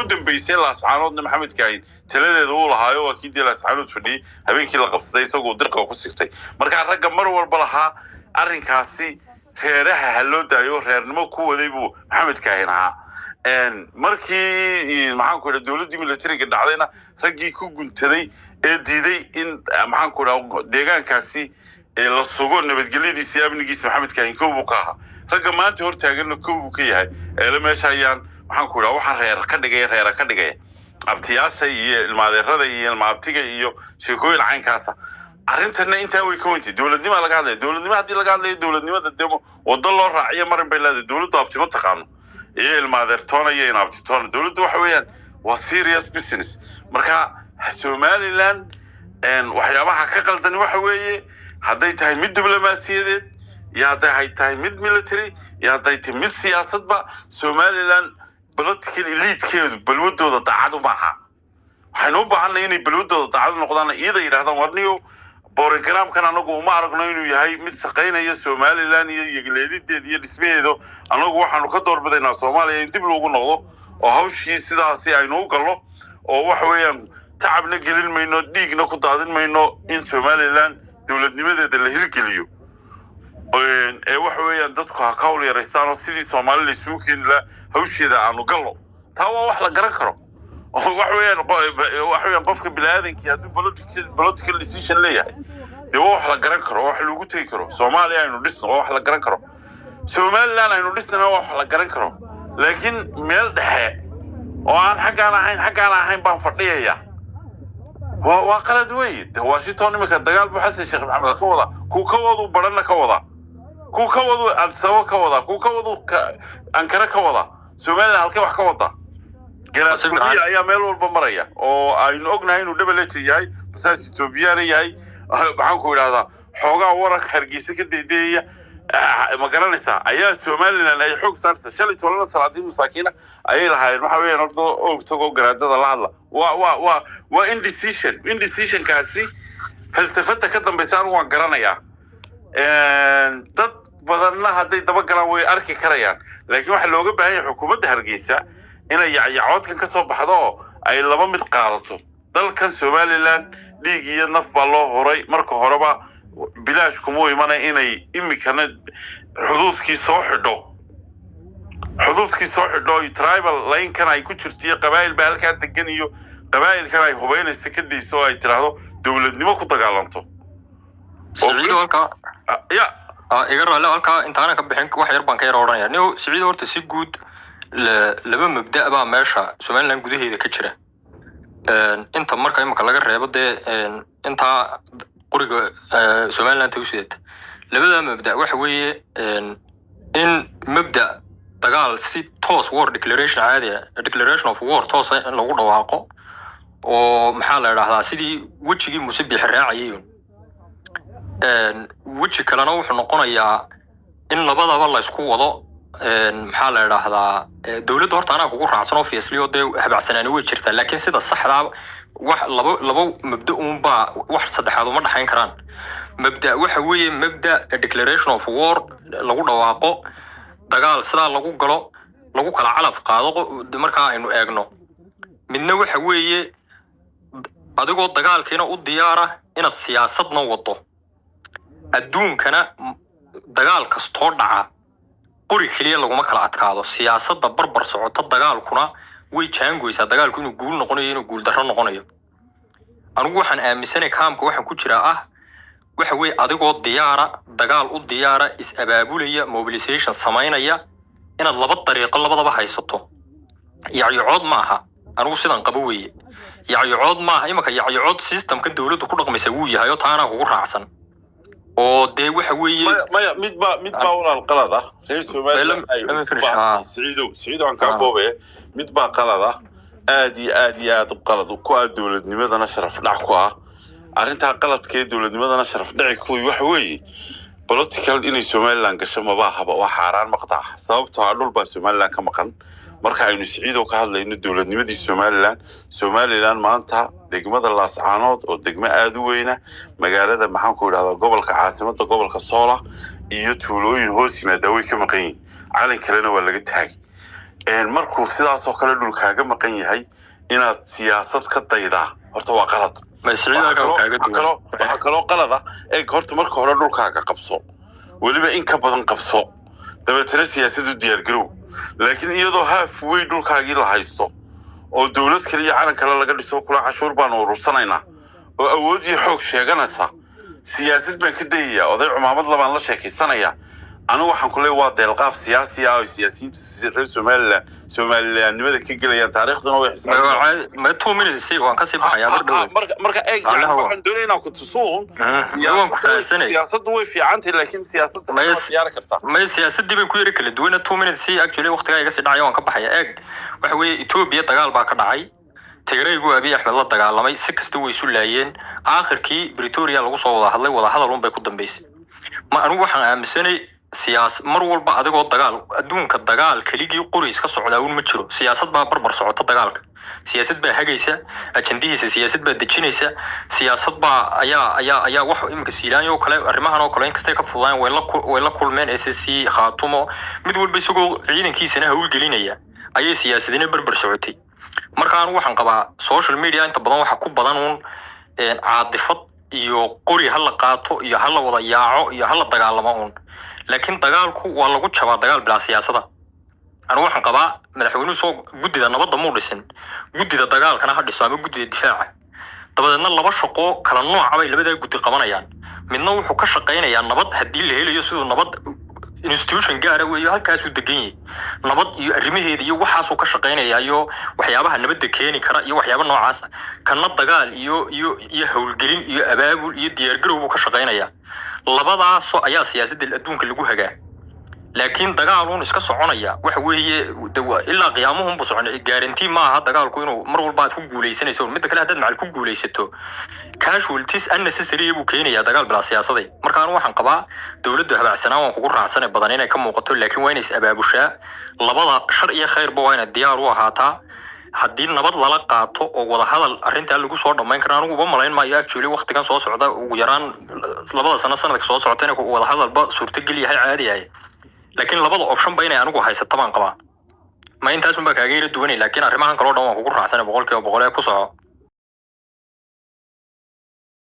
dambeysay laascaanoodna maxamed kaahin taladeeda uu lahaayo waa kii dee laascaanood fadhiyey habeenkii la qabsaday isagoo dirqa ku sigtay markaa ragga mar walba lahaa arrinkaasi reeraha ha loo daayo reernimo ku waday buu maxamed kaahin ahaa markii maxaan ku idhaa dowladdii militariga dhacdayna raggii ku guntaday ee diiday in maxaan ku idhaa deegaankaasi la sugo nabadgelyadiisa iyo amnigiisa maxamed kaahin kow buu ka ahaa ragga maanta hortaaganna kow buu ka yahay eele meesha ayaan waxaan ku idhaa waxaan reera ka dhigaya abtiyaasha iyo ilmaadeerada iyo ilmaabtiga iyo sheekooyin caynkaasa arrintana intaa way ka weyntay dowladnimo laga hadlaya dowladnimo haddii laga hadlayo dowladnimada demo waddo loo raaciyo marin bay leedahay dowladdu abtimo taqaano iyo ilmaadeertoona iyo inaabtitoona dowladdu waxa weeyaan waa serious business marka Somaliland waxyaabaha ka qaldan waxa weeye hadday tahay mid diblomaasiyadeed iyo hadday tahay mid military iyo hadday tahay mid siyaasadba Somaliland political elite-keedu balwadooda daacad ma aha waxaynu u baahannahay inay balwadooda daacad noqdaan iyada yiraahdaan warniyo programkan anagu uma aragno inuu yahay mid shaqeynaya Somaliland iyo yagleedideed iyo dhismaheedu anagu waxaanu ka doorbidaynaa Soomaaliya in dib loogu noqdo oo hawshii sidaasi aynu u galno oo wax weeyaan tacabna gelin mayno dhiigna ku daadin mayno in Somaliland dowladnimadeeda la hirgeliyo wax weeyaan dadku ha ka hawl yareystaan sidii Soomaaliland isugu keeni lahaa hawsheeda aanu galno taa waa wax la garan karo wax weeyaan qofka bini'aadamkii hadduu political decision leeyahay dee wax la garan karo wax lagu tegi karo Soomaaliya aynu dhisno wax la garan karo Somaliland aynu dhisno wax la garan karo laakiin meel dhexe oo aan xaggaan ahayn baan fadhiyaya waa qalad weey Washington imika dagaal buu xasan sheekh maxamed ka wada ku ka wadu baranna ka wada ku ka wadu absawo ka wada ku ka wadu ankara ka wada Somaliland halkee wax ka wada garaadkii ayaa meel walba maraya oo aynu ognahay inuu double yahay masaajid Ethiopian yahay waxaan ku idhaahdaa xoogaa warak hargeysa ka deedeeya ma garanaysaa ayaa Somaliland ay xoog saartay shalay toban salaadiin masaakiina ayay lahaayeen waxa weeyaan horta oo tago garaadada la hadla waa indecision kaasi falsafada ka dambaysan waan garanayaa dad badanna hadday daba galaan way arki karayaan laakiin waxa looga baahan yahay xukuumadda Hargeysa inay yaacyoodkan ka soo baxdo ay laba mid qaadato dalkan Somaliland dhiig iyo naf baa loo horay marka horeba bilaash kuma imanay inay imikana xuduudkii soo xidho tribal line kan ay ku jirtay qabaayil baa halka degan iyo qabaayilkan ay hubeynaysa ka deyso ay tiraahdo dawladnimo ku dagaalanto Siciid halka iga raali halka intaana ka bixin wax yar baan ka yar oranaya niyo Siciid horta si guud laba mabda baa meesha Somaliland gudaheeda ka jira inta marka imika laga reebo inta qoriga Somaliland u sideed labada mabda waxa weeye in mabda dagaal si toos war declaration of war toos lagu dhawaaqo oo maxaa la yiraahdaa sidii wajigii musabix raacayay waji kalena wuxuu noqonayaa in labadaba la isku wado maxaa la yiraahdaa dawladda horta anaga ugu raacsan oo fiisliyo habacsanaan way jirtaa laakiin sida saxda wax laba mabda ba wax saddexaad uma dhaxayn karaan mabda waxa weeye mabda declaration of war lagu dhawaaqo dagaal sida lagu galo lagu kala calaf qaado marka aynu eegno midna waxa weeye adigoo dagaalkiina u diyaara inaad siyaasadna wado adduunkana dagaal kasto dhaca qori kaliya laguma kala adkaado siyaasadda barbar socota dagaalkuna way jaangoysaa dagaalku inuu guul noqonayo inuu guul darro noqonayo anigu waxaan aaminsanahay kaamka waxaan ku jiraa waxa weey adigoo diyaara dagaal u diyaara is abaabulaya mobilization sameynaya inaad laba dariiqo labadaba haysato yacyood maaha anigu sidan qabo weeye yacyood maaha imaka yacyood systemka dawladdu ku dhaqmaysa wuu yahay oo taana ugu raacsan oo dee waxa weeye mid baa walaal qalad ah reer Somaliland ay Siciid aan ka boobay mid baa qalad ah aad qalad ku ah dawladnimadana sharaf dhac ku ah arinta qaladkeed dawladnimadana sharaf dhac ku waxa weeye political inay Somaliland gasho ma baahaba waa xaraan maqtaa sababtoo ah dhul baa Somaliland ka maqan marka aynu Siciid oo ka hadlayno dawladnimadii Somaliland maanta degmada Laascaanood oo degmo aad u weyn magaalada maxaan ku idhaahdaa gobolka caasimadda gobolka Soola iyo tuulooyin hoos yimaada way ka maqan yihiin calan kalena waa laga taagay markuu sidaasoo kale dhulkaaga maqan yahay inaad siyaasad ka daydaa horta waa qalad. waxaa kaloo qalada horta marka hore dhulkaaga qabso, weliba in ka badan qabso, dabeetana siyaasadu diyaargarow. laakiin iyadoo halfway dhulkaagii la haysto oo dowlad kale iyo calan kale laga dhiso kula cashuur baan urursanaynaa oo awood iyo xoog sheeganaysa, siyaasad baan ka dayayaa, oday cumaamad labaan la sheekaysanayaa. anigu waxaan ku leeyahay waa deelqaaf siyaasi ah oo siyaasiyiinta reer Soomaalilandnimada ka gelayaan taariikhduna way ma 2 minutes waan ka sii baxayaa marka waxaan doonaynaa ku tusuun siyaasaddu way fiicantahay laakiin siyaasadda ma ciyaari kartaa ma siyaasadii bay ku yiri kala duwan 2 minutes actually waqtiga iga sii dhacay waan ka baxayaa waxa weeye Ethiopia dagaal baa ka dhacay Tigraygu Abiy Ahmed la dagaalamay si kasta way isu laayeen aakhirkii Pretoria lagu soo wada hadlay wada hadal un bay ku dambeysay ma anigu waxaan aaminsanay siyaas mar walba adigoo dagaal adduunka dagaal kaligii qoris ka socda ma jiro siyaasad baa barbar socota dagaalka siyaasad baa hagaysa ajandihiisa siyaasad baa dejinaysa siyaasad baa ayaa wax imka siilaanyo kale arrimahan oo kale in kasta ka fududaan way la kulmeen SSC Khaatumo mid walba isagoo ciidankiisana hawl gelinaya ayay siyaasadina barbar socotay markaan waxaan qabaa social media inta badan waxa ku badan caadifad iyo qori hal la qaato iyo hal la wada yaaco iyo hal la dagaalamo laakiin dagaalku waa lagu jabaa dagaal bila siyaasada anigu waxaan qabaa madaxweynuhu soo gudida nabadda muu dhisin gudida dagaalkana ha dhiso ama gudida difaaca dabadeedna laba shaqo kala nooc ah ay labada gudi qabanayaan midna wuxuu ka shaqeynayaa nabad hadii la helayo sidoo nabad institution gaar ah weeyo halkaas uu degan yahay nabad iyo arrimaheeda iyo waxaas uu ka shaqeynayaa iyo waxyaabaha nabadda keeni kara iyo waxyaabo noocaas kana dagaal iyo hawlgelin iyo abaabul iyo diyaargarow uu ka shaqeynayaa labadaas ayaa siyaasadda adduunka lagu hagaa laakiin dagaalun iska soconaya waxa weeye ilaa qiyaamahu buu soconay guarantee ma aha dagaalku inuu mar walba aad ku guuleysanayso mid kale hadad macal ku guuleysato casualties unnecessary buu keenayaa dagaal bila siyaasaday marka aan waxaan qabaa dawladdu habacsanaan waan kugu raacsanay badan inay ka muuqato laakiin waa inay is-abaabushaa labada shar iyo khayrba waa inay diyaar u ahaataa haddii nabad lala qaato oo wada hadal arrinta lagu soo dhameyn karo anigu uma malayn maayo actually waqtigan soo socda ugu yaraan labada sanadka soo socota inay wada hadalba suurtagal yahay caadi yahay laakiin labada option ba inay anigu haysato baan qabaa ma intaas un baa kaaga yiri duwanay laakiin arrimahan kale oo dhan waan kugu raacsanay 100% ku soo